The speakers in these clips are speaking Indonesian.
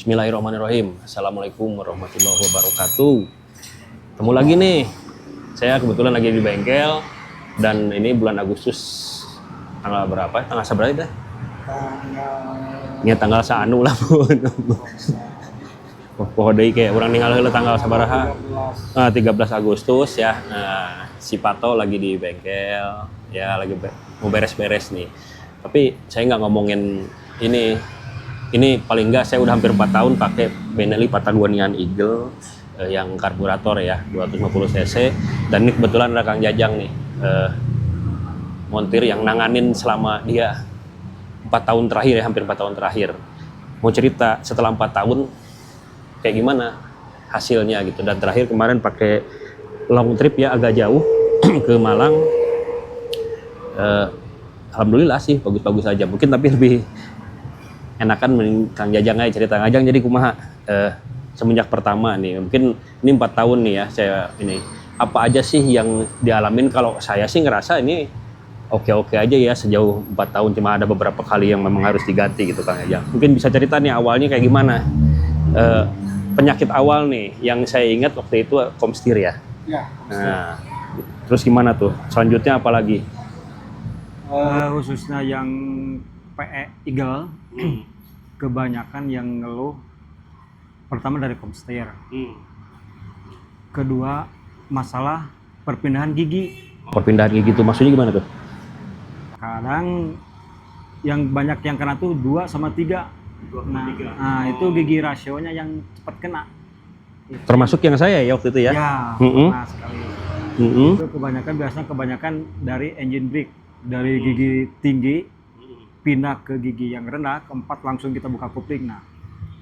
Bismillahirrahmanirrahim. Assalamualaikum warahmatullahi wabarakatuh. Ketemu lagi nih. Saya kebetulan lagi di bengkel dan ini bulan Agustus tanggal berapa? Tanggal seberapa dah? Tanggal saanu lah pun. Pokoknya kayak orang ninggal heula tanggal sabaraha? 13 Agustus ya. Nah, si Pato lagi di bengkel. Ya lagi mau beres-beres nih. Tapi saya nggak ngomongin ini. Ini paling nggak saya udah hampir 4 tahun pakai Benelli Patagonian Eagle yang karburator ya 250 cc, dan ini kebetulan ada Kang Jajang nih montir yang nanganin selama dia 4 tahun terakhir ya, hampir 4 tahun terakhir. Mau cerita setelah 4 tahun kayak gimana hasilnya gitu, dan terakhir kemarin pakai long trip ya agak jauh ke Malang. Alhamdulillah sih bagus-bagus aja, mungkin tapi lebih enakan Kang Jajang aja cerita. Kang Jajang jadi kumaha semenjak pertama nih, mungkin ini 4 tahun nih ya saya ini, apa aja sih yang dialamin? Kalau saya sih ngerasa ini oke-oke aja ya sejauh 4 tahun, cuma ada beberapa kali yang memang harus diganti gitu Kang Jajang. Mungkin bisa cerita nih awalnya kayak gimana penyakit awal nih yang saya ingat waktu itu komstir ya. Ya. Nah, terus gimana tuh selanjutnya apalagi? Khususnya yang PE Eagle, kebanyakan yang ngeluh pertama dari komstir, kedua masalah perpindahan gigi. Perpindahan gigi itu maksudnya gimana tuh? Kadang yang banyak yang kena tuh 2 sama 3. Nah, itu gigi rasionya yang cepat kena. Termasuk yang saya ya waktu itu ya? Ya, nah sekali. Itu biasanya kebanyakan dari engine brake, dari gigi tinggi pindah ke gigi yang rendah, keempat langsung kita buka kupling. Nah,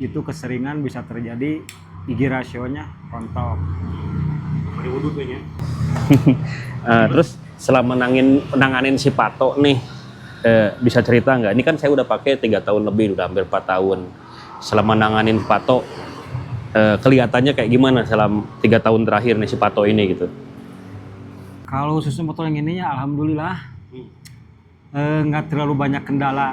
itu keseringan bisa terjadi gigi rasionya rontok. Terus selama menanganin si Pato nih, bisa cerita nggak? Ini kan saya udah pakai 3 tahun lebih, udah hampir 4 tahun. Selama nanganin Pato, kelihatannya kayak gimana selama 3 tahun terakhir nih si Pato ini gitu? Kalau khusus motor yang ini ya alhamdulillah nggak terlalu banyak kendala.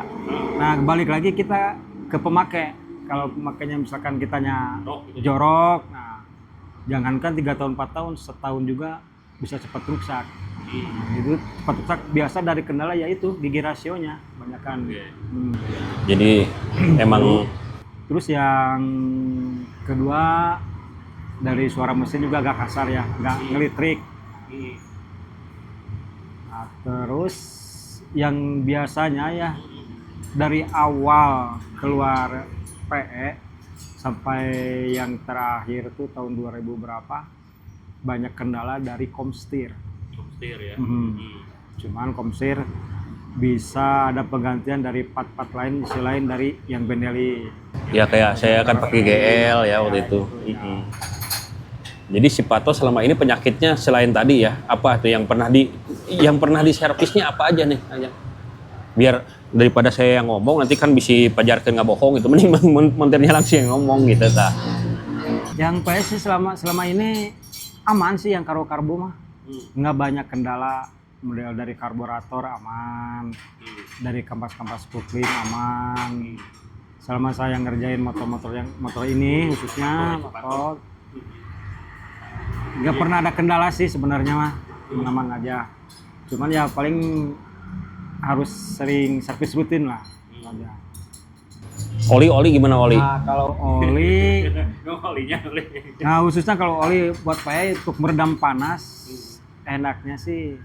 Nah, balik lagi kita ke pemakai. Kalau pemakainya misalkan kitanya jorok, nah jangankan 3 tahun 4 tahun, setahun juga bisa cepat rusak. Itu cepat rusak biasa dari kendala yaitu gigi rasionya banyakan. Jadi emang terus yang kedua dari suara mesin juga agak kasar ya, nggak ngelitrik. Nah, terus yang biasanya ya dari awal keluar PE sampai yang terakhir tuh tahun 2000 berapa banyak kendala dari komstir. komstir ya. Cuman komstir bisa ada penggantian dari part-part lain selain dari yang Benelli. Ya kayak saya kan pakai GL ya waktu itu. Jadi si Pato selama ini penyakitnya selain tadi ya, apa tuh yang pernah di servisnya apa aja nih? Biar daripada saya yang ngomong nanti kan bisa pajarkan nggak bohong gitu, mending montirnya langsung yang ngomong gitu ta. Yang PS sih selama ini aman sih, yang karbo mah nggak banyak kendala. Model dari karburator aman, dari kampas kupling aman. Selama saya ngerjain motor ini khususnya motor, nggak pernah ada kendala sih sebenarnya mah, aman aja. Cuman ya paling harus sering servis rutin lah. Oli gimana oli? Nah, kalau oli, nah khususnya kalau oli buat PE untuk meredam panas, enaknya sih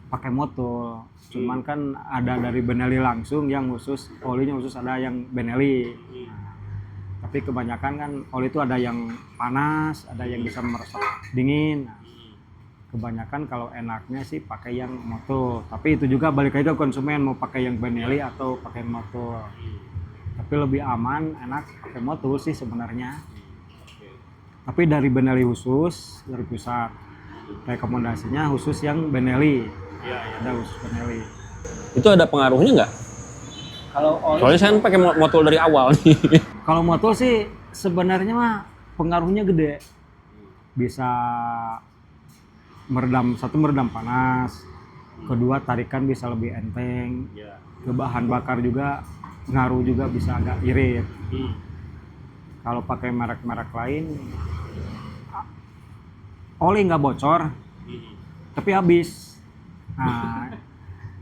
pakai motor. Cuman kan ada dari Benelli langsung yang khusus, olinya khusus ada yang Benelli. Tapi kebanyakan kan oli itu ada yang panas, ada yang bisa meresap dingin. Nah, kebanyakan kalau enaknya sih pakai yang motor. Tapi itu juga balik lagi ke konsumen mau pakai yang Benelli atau pakai motor. Tapi lebih aman, enak pakai motor sih sebenarnya. Tapi dari Benelli khusus, dari pusat rekomendasinya khusus yang Benelli. Ada khusus Benelli. Itu ada pengaruhnya nggak? Kalau oli, soalnya saya pakai motor dari awal nih. kalau motor sih sebenarnya mah pengaruhnya gede. Bisa meredam panas, kedua tarikan bisa lebih enteng, ke bahan bakar juga ngaruh juga, bisa agak irit. Kalau pakai merek-merek lain, oli nggak bocor, tapi habis. Nah,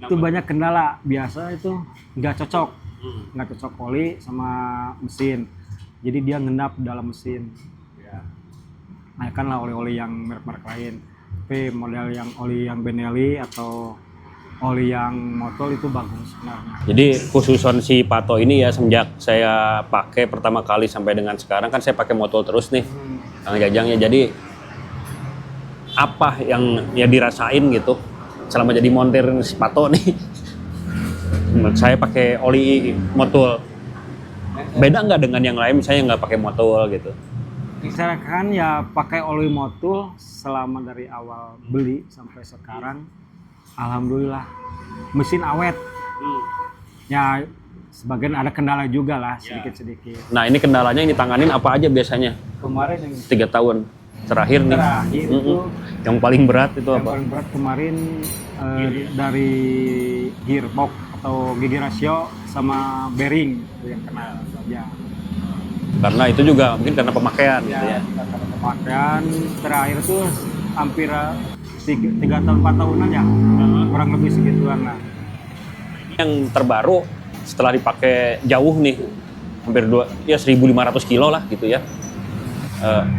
itu banyak kendala. Biasa itu nggak cocok oli sama mesin. Jadi dia ngendap dalam mesin. Nah, kan lah oli-oli yang merek-merek lain. Tapi model yang oli yang Benelli atau oli yang Motol itu bagus sebenarnya. Jadi khususon si Pato ini ya, semenjak saya pakai pertama kali sampai dengan sekarang kan saya pakai Motol terus nih, Kang Jajang ya. Jadi apa yang ya dirasain gitu selama jadi montir si Pato nih? Saya pakai oli Motol. Beda nggak dengan yang lain misalnya nggak pakai Motol gitu? Misalkan ya pakai oli Motul selama dari awal beli sampai sekarang, alhamdulillah mesin awet. Ya sebagian ada kendala juga lah sedikit-sedikit. Nah ini kendalanya ini tanganin apa aja biasanya? Kemarin yang 3 tahun terakhir nih. itu Yang paling berat itu yang apa? paling berat kemarin dari gearbox atau gigi rasio sama bearing itu yang kena saja. Karena itu juga mungkin karena pemakaian gitu ya. Karena pemakaian terakhir tuh hampir 3 tahun 4 tahunan ya, kurang lebih segituan lah. Yang terbaru setelah dipakai jauh nih, hampir 1.500 kilo lah gitu ya.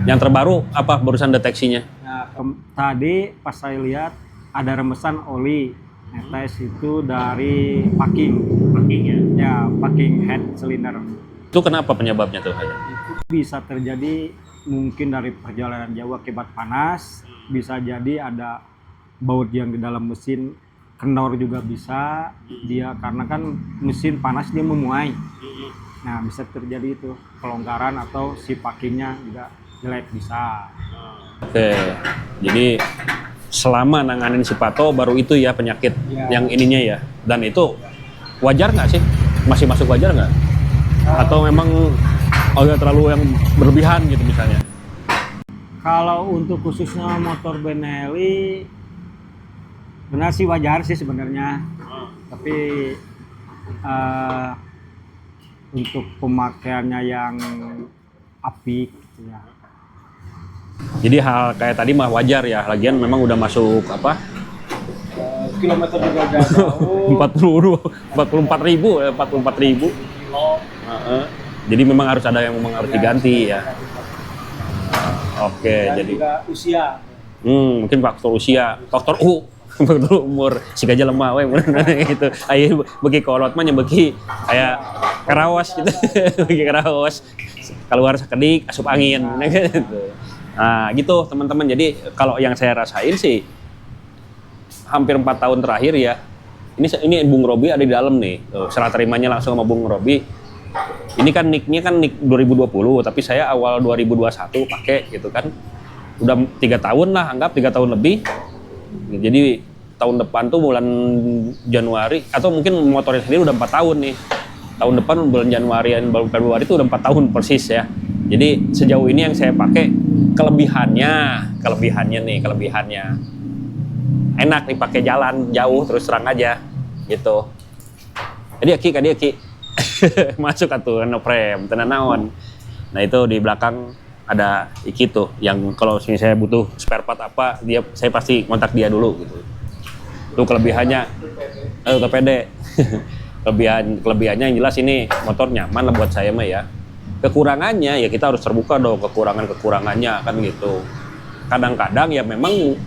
Yang terbaru apa barusan deteksinya? Nah, tadi pas saya lihat ada rembesan oli netes itu dari packing ya, packing head cylinder. Itu kenapa penyebabnya tuh? Itu bisa terjadi mungkin dari perjalanan jauh akibat panas, bisa jadi ada baut yang di dalam mesin, kendor juga bisa dia karena kan mesin panas dia memuai. Nah bisa terjadi itu kelonggaran atau si packingnya juga jelek bisa. Oke, jadi selama nanganin si Pato baru itu ya penyakit yang ininya ya, dan itu wajar nggak sih? Masih masuk wajar nggak? Atau memang agak terlalu yang berlebihan gitu misalnya? Kalau untuk khususnya motor Benelli benar sih wajar sih sebenarnya, tapi untuk pemakaiannya yang apik gitu ya. Jadi hal kayak tadi mah wajar ya, lagian memang udah masuk apa? Kilometer juga udah jauh. 44.000. Jadi memang harus ada yang memang harus diganti ya. Oke, jadi juga usia. mungkin faktor usia, faktor faktor umur si gajah lemah we gitu. Ayo bagi kolot mah bagi kayak karawas gitu. Bagi karawas keluar sakedik asup angin gitu. Nah, gitu teman-teman. Jadi kalau yang saya rasain sih hampir 4 tahun terakhir ya. Ini Bung Robi ada di dalam nih. Tuh, serah terimanya langsung sama Bung Robi. Ini kan nicknya kan nick 2020, tapi saya awal 2021 pakai gitu kan. Udah 3 tahun lah, anggap 3 tahun lebih. Jadi tahun depan tuh bulan Januari, atau mungkin motornya sendiri udah 4 tahun nih. Tahun depan bulan Januari dan bulan Februari itu udah 4 tahun persis ya. Jadi sejauh ini yang saya pakai kelebihannya enak dipakai jalan jauh terus terang aja gitu. Jadi Aki masuk atuh no frame tenan naon. Nah itu di belakang ada Iki tuh yang kalau saya butuh spare part apa saya pasti kontak dia dulu gitu. Itu kelebihannya pede. Kelebihannya yang jelas ini motor nyaman lah buat saya mah ya. Kekurangannya ya kita harus terbuka dong kekurangannya kan gitu. Kadang-kadang ya memang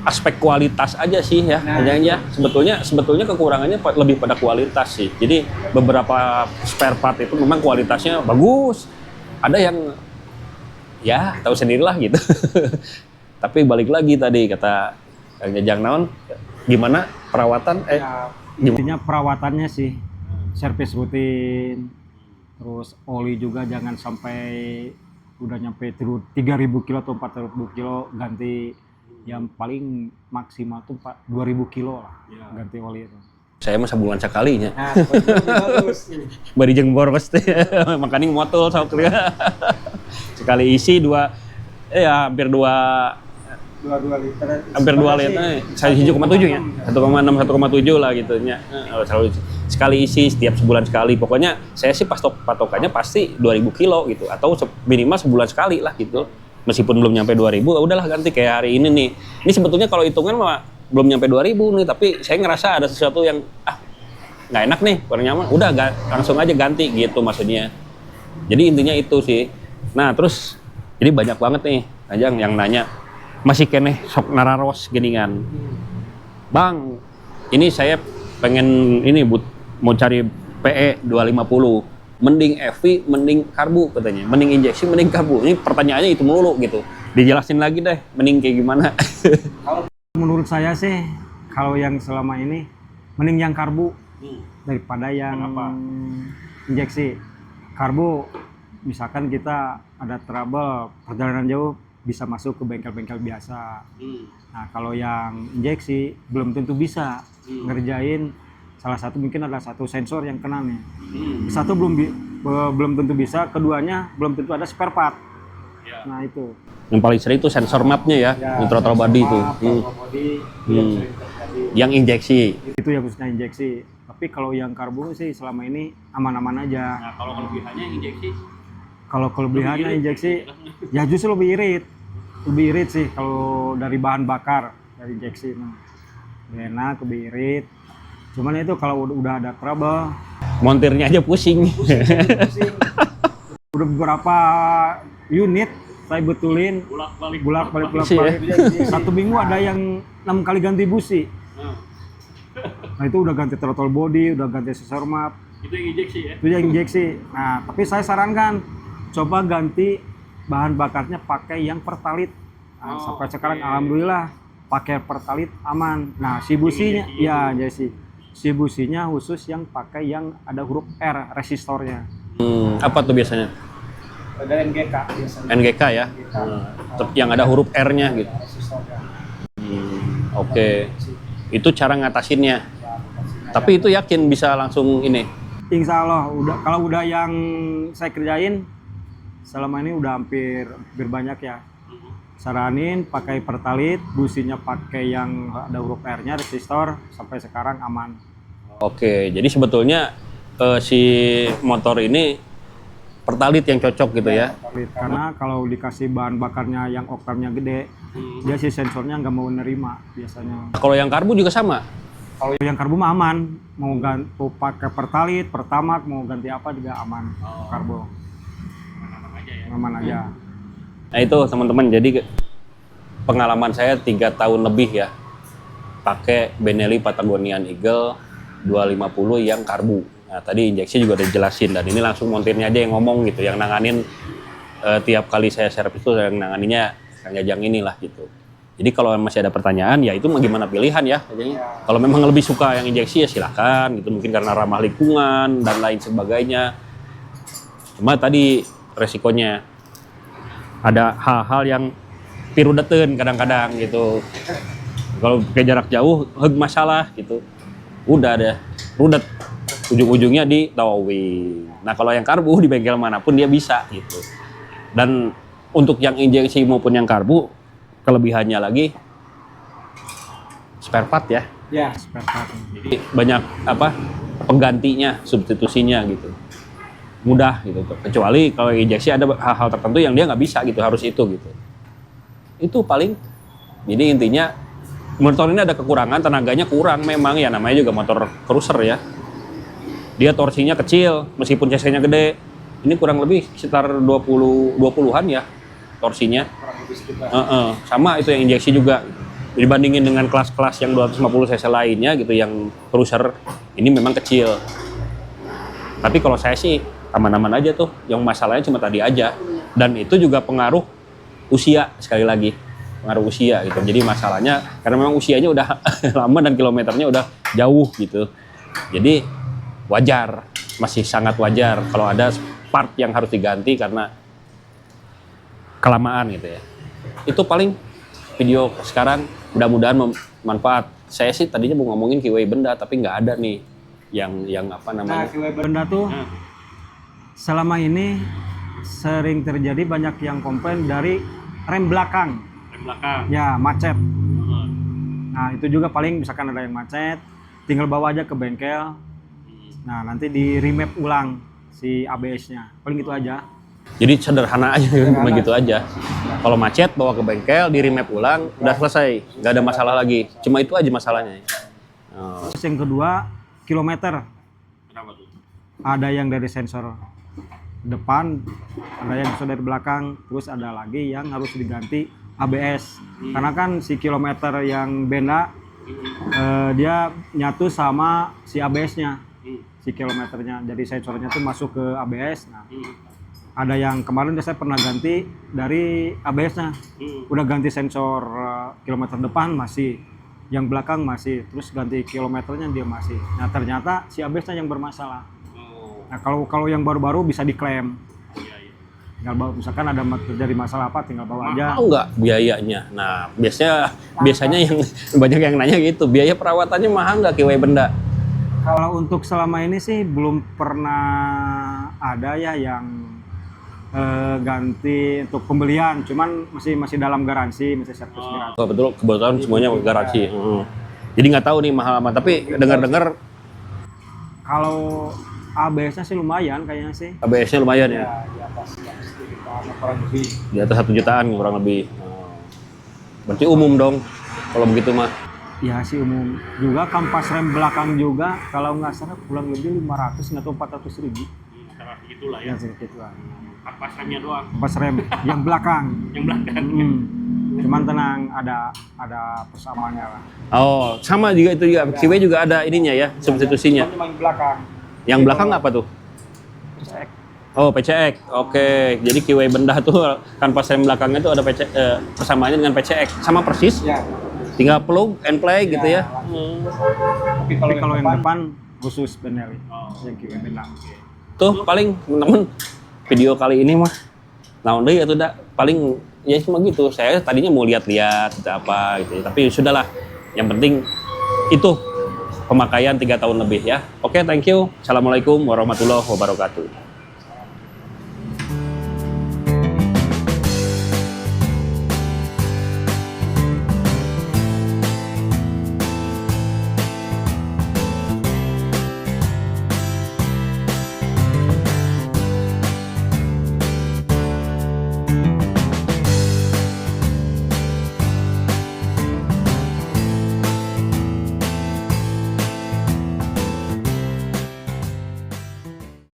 aspek kualitas aja sih ya. Sebetulnya kekurangannya lebih pada kualitas sih. Jadi beberapa spare part itu memang kualitasnya bagus. Ada yang ya tahu sendirilah gitu. Tapi balik lagi tadi kata Kang Jajang naon gimana perawatan Intinya perawatannya sih servis rutin, terus oli juga jangan sampai udah nyampe 3.000 kilo atau 4.000 kilo ganti, yang paling maksimal tuh 2.000 kilo lah ganti oli itu. Saya mah sabulan sekalinya. Bari jeung boros teh. Makanya motor sok sekali isi hampir 2 liter. Hampir 2 liter. Saya 1,7 ya. 1,6 1,7 lah gitu nya. Selalu sekali isi setiap sebulan sekali. Pokoknya saya sih patokannya pasti 2000 kilo gitu atau minimal sebulan sekali lah gitu. Meskipun belum nyampe 2000, udahlah ganti kayak hari ini nih. Ini sebetulnya kalau hitungan mah belum nyampe 2000 nih, tapi saya ngerasa ada sesuatu yang nggak enak nih, kurang nyaman. Udah langsung aja ganti gitu maksudnya. Jadi intinya itu sih. Nah, terus jadi banyak banget nih Ajang yang nanya, masih keneh sok nararos geningan. Bang, ini saya pengen ini mau cari PE 250. Mending EV, mending karbu katanya. Mending injeksi, mending karbu. Ini pertanyaannya itu melulu gitu. Dijelasin lagi deh, mending kayak gimana. Kalau menurut saya sih, kalau yang selama ini mending yang karbu daripada yang injeksi. Karbu, misalkan kita ada trouble perjalanan jauh, bisa masuk ke bengkel-bengkel biasa. Nah, kalau yang injeksi belum tentu bisa ngerjain. Salah satu mungkin ada satu sensor yang kena nih. Satu belum tentu bisa, keduanya belum tentu ada spare part. Nah, itu. Yang paling sering itu sensor mapnya ya, throttle body itu. Yang injeksi. Itu yang khususnya injeksi. Tapi kalau yang karbu sih selama ini aman-aman aja. Nah, kalau kelebihannya injeksi? Kalau kelebihannya injeksi, ya justru lebih irit. Lebih irit sih kalau dari bahan bakar, dari injeksi. Lebih enak, lebih irit. Cuman itu kalau udah ada trouble, montirnya aja pusing. Pusing. Udah beberapa unit saya betulin, bolak-balik. Satu minggu ada yang 6 kali ganti busi. Nah, itu udah ganti throttle body, udah ganti sensor map. Itu yang injeksi ya? Itu yang injeksi. Nah, tapi saya sarankan coba ganti bahan bakarnya pakai yang pertalit. Nah, sampai sekarang alhamdulillah pakai pertalit aman. Nah, si businya ya jadi si businya khusus yang pakai yang ada huruf R resistornya. Apa tuh biasanya? Ada NGK biasanya. NGK ya? Yang ada huruf R-nya gitu. Oke. Itu cara ngatasinnya. Tapi itu yakin bisa langsung ini? Insya Allah, kalau udah yang saya kerjain selama ini udah hampir banyak ya. Saranin pakai pertalit, businya pakai yang ada huruf R-nya, resistor, sampai sekarang aman. Oke, jadi sebetulnya si motor ini pertalit yang cocok gitu ya? Pertalit. Karena kalau dikasih bahan bakarnya yang oktannya gede, dia si sensornya nggak mau nerima biasanya. Kalau yang karbu juga sama? Kalau yang karbu mah aman, mau ganti pakai pertalit, pertamax, mau ganti apa juga aman. Karbu. Aman aja. Nah itu teman-teman, jadi pengalaman saya 3 tahun lebih ya pakai Benelli Patagonian Eagle 250 yang karbu. Nah tadi injeksi juga udah dijelasin, dan ini langsung montirnya aja yang ngomong gitu, yang nanganin tiap kali saya servis itu yang nanganinnya Kang Jajang inilah gitu. Jadi kalau masih ada pertanyaan ya itu gimana pilihan ya. Kalau memang lebih suka yang injeksi ya silakan gitu, mungkin karena ramah lingkungan dan lain sebagainya. Cuma tadi resikonya ada hal-hal yang pirudeten kadang-kadang gitu. Kalau ke jarak jauh, masalah gitu. Udah ada rudet, ujung-ujungnya di towing. Nah kalau yang karbu di bengkel manapun dia bisa gitu. Dan untuk yang injeksi maupun yang karbu, kelebihannya lagi spare part ya. Ya, spare part. Jadi banyak penggantinya, substitusinya gitu. Mudah gitu. Kecuali kalau injeksi ada hal-hal tertentu yang dia nggak bisa gitu, harus itu gitu. Itu paling. Jadi intinya motor ini ada kekurangan, tenaganya kurang memang ya, namanya juga motor cruiser ya. Dia torsinya kecil meskipun cc-nya gede. Ini kurang lebih sekitar 20-an ya torsinya. Sama itu yang injeksi juga. Dibandingin dengan kelas-kelas yang 250 cc lainnya gitu yang cruiser, ini memang kecil. Tapi kalau saya sih aman-aman aja tuh, yang masalahnya cuma tadi aja. Dan itu juga pengaruh usia, sekali lagi pengaruh usia gitu. Jadi masalahnya karena memang usianya udah lama dan kilometernya udah jauh gitu. Jadi wajar, masih sangat wajar kalau ada part yang harus diganti karena kelamaan gitu ya. Itu paling video sekarang, mudah-mudahan bermanfaat. Saya sih tadinya mau ngomongin keyway benda tapi nggak ada nih yang apa namanya. Nah, keyway benda tuh selama ini sering terjadi banyak yang komplain dari rem belakang. Ya, macet. Nah, itu juga paling misalkan ada yang macet, tinggal bawa aja ke bengkel. Nah, nanti di remap ulang si ABS-nya. Paling gitu aja. Jadi sederhana aja, begitu aja. Kalau macet bawa ke bengkel, di remap ulang, udah selesai, nggak ada masalah lagi. Cuma itu aja masalahnya. Oh. Terus yang kedua, kilometer. Kenapa tuh? Ada yang dari sensor depan, ada yang sensor dari belakang, terus ada lagi yang harus diganti ABS. Karena kan si kilometer yang benda dia nyatu sama si ABS-nya, si kilometernya. Jadi sensornya tuh masuk ke ABS. Nah, ada yang kemarin saya pernah ganti dari ABS-nya, udah ganti sensor kilometer depan masih, yang belakang masih, terus ganti kilometernya dia masih. Nah ternyata si ABS-nya yang bermasalah. Nah kalau yang baru-baru bisa diklaim. Tinggal bawa, misalkan ada terjadi masalah apa, tinggal bawa aja. Mahal nggak biayanya? Nah biasanya yang banyak yang nanya gitu, biaya perawatannya mahal nggak kiwai benda? Kalau untuk selama ini sih belum pernah ada ya yang ganti untuk pembelian, cuman masih dalam garansi, masih servis garansi. Oh, betul, kebetulan semuanya garansi. Jadi nggak tahu nih mahal apa, tapi dengar-dengar Kalau ABS-nya sih lumayan kayaknya sih. ABS-nya lumayan ya. Di atas 1 jutaan kurang lebih. Di atas 1 jutaan kurang lebih. Berarti umum dong kalau begitu mah. Ya sih umum. Juga kampas rem belakang juga kalau nggak salah kurang lebih 500 atau 400 ribu. Antara segitulah ya. Ya segitu lah. Kampas remnya doang. Kampas rem yang belakang. Yang belakang. Cuman tenang, ada persamaannya lah. Oh, sama juga itu juga. Kiwai juga ada ininya ya, substitusinya. Cuma yang belakang. Yang belakang apa tuh? PCX. Oh, PCX. Oke. Jadi kiwai benda tuh kanvas rem belakangnya tuh ada persamaannya dengan PCX. Sama persis. Ya. Tinggal plug and play gitu ya. Tapi kalau yang depan khusus Benelli. Yang kiri benda. Tuh paling teman-teman video kali ini mah naon deui atuh da paling ya cuma gitu. Saya tadinya mau lihat-lihat gitu apa gitu. Tapi sudahlah. Yang penting itu pemakaian 3 tahun lebih ya. Oke, thank you. Assalamualaikum warahmatullahi wabarakatuh.